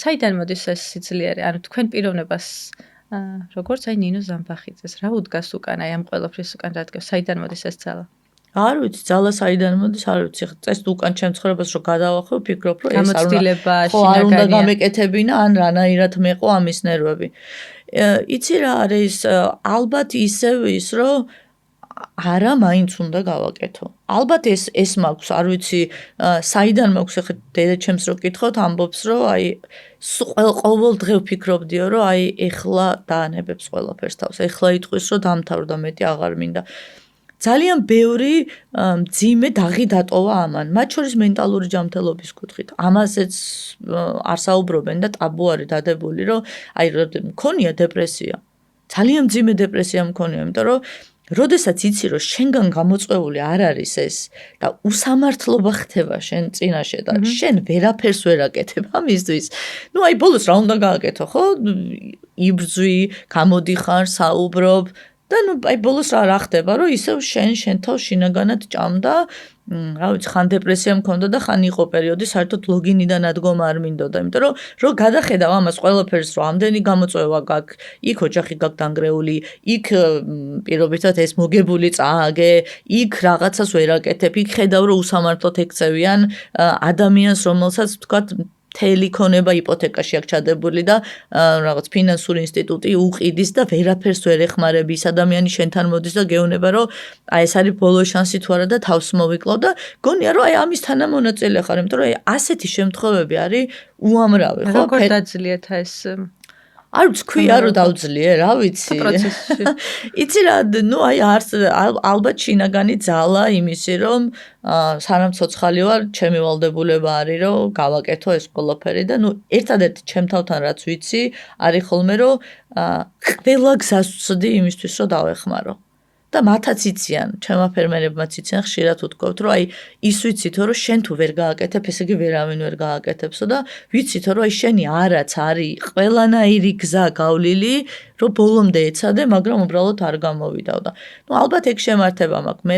საიდან მოდის ეს სიძლიერე? ანუ თქვენ პიროვნებას როგორც აი ნინო ზამბახიძეს რა უდგას უკან აი ამ ყველაფრის უკან რა დგას? საიდან მოდის ეს ძალა? არ ვიცი, ძალა საიდან მოდის, არ ვიცი. წეს უკან ჩემ ცხოვრებას რო გადავახო, ვფიქრობ, რომ ეს არ უნდა გამეკეთებინა, ან რანაირად მეყო ამის ნერვები. იცი რა არის, ალბათ ისევ ის, რომ არა, მაინც უნდა გავაკეთო. ალბათ ეს მაქვს, არ ვიცი, საიდან მაქვს, ახლა დედაჩემს რო კითხოთ, ამბობს, რომ აი ყოველ დღე ვფიქრობდიო, რომ აი ეხლა დაანებებს ყველაფერს თავს. ეხლა იტყვის, რომ დამთავრდა, მეტი აღარ მინდა. ძალიან ბევრი მძიმე დაღი დატოვა ამან, მათ შორის მენტალური ჯანმრთელობის კუთხით. ამაზეც არ საუბრობენ და ტაბუ არის დადებული, რომ აი მქონია დეპრესია. ძალიან მძიმე დეპრესია მქონია, იმიტომ რომ როდესაც იცი, რომ შენგან გამოწვეული არ არის ეს და უსამართლობა ხდება შენ წინაშე და შენ ვერაფერს ვერ აკეთებ ამისთვის. ნუ აი ბოლოს რა უნდა გააკეთო, ხო? იბრძვი, გამოდიხარ, საუბრობ და ნუ აი ბოლოს რა ხდება, რომ ისევ შენ თავს შინაგანად ჭამდა, რა ვიცი, ხან დეპრესია მქონდა და ხან იყო პერიოდი, საერთოდ ლოგინიდან ადგომა არ მინდოდა, იმიტომ რომ გადახედავ ამას ყველაფერს, რომ ამდენი გამოწვევა გაქვს, იქ ოჯახი გაქვს დანგრეული, იქ პირობითად ეს მოგებული წააგე, იქ რაღაცას ვერ აკეთებ, იქ ხედავ, რომ უსამართლოდ ექცევიან ადამიანს, რომელსაც ვთქვათ მთელი ქონება იპოთეკაში აქვს ჩადებული და რაღაც ფინანსური ინსტიტუტი უყიდის და ვერაფერს ვერ ეხმარები ის ადამიანი შენთან მოდის და გეუბნება რომ აი ეს არის ბოლო შანსი თუ არა და თავს მოვიკლო და გონია რომ აი ამის თანამონაწილე ხარ, იმიტომ რომ აი ასეთი შემთხვევები არის უამრავი, ხო? როგორ დაძლიათ ეს არ ვიცი, ქვია რომ დავძლიე, რა ვიცი. პროცესში. იცი რა, ნუ აი ალბათ შინაგანი ძალა იმისი, რომ სანამ ცოცხალი ვარ, ჩემი ვალდებულება არის, რომ გავაკეთო ეს ყველაფერი და ნუ ერთადერთი ჩემ თავთან რაც ვიცი, არის ხოლმე რომ ყველა გზას ვცდი იმისთვის, რომ დავეხმარო. და მათაც იციან, ჩემმა ფერმერებმაც იციან, ხშირად ვთქვათ, რომ აი ის ვიცითო, რომ შენ თუ ვერ გააკეთებ, ესე იგი ვერავინ ვერ გააკეთებსო და ვიცითო, რომ აი შენი არაც არის ყველანაირი გზა გავლილი, რომ ბოლომდე ეცადე, მაგრამ უბრალოდ არ გამოვიდავ და ნუ ალბათ ეგ შემართება მაქვს. მე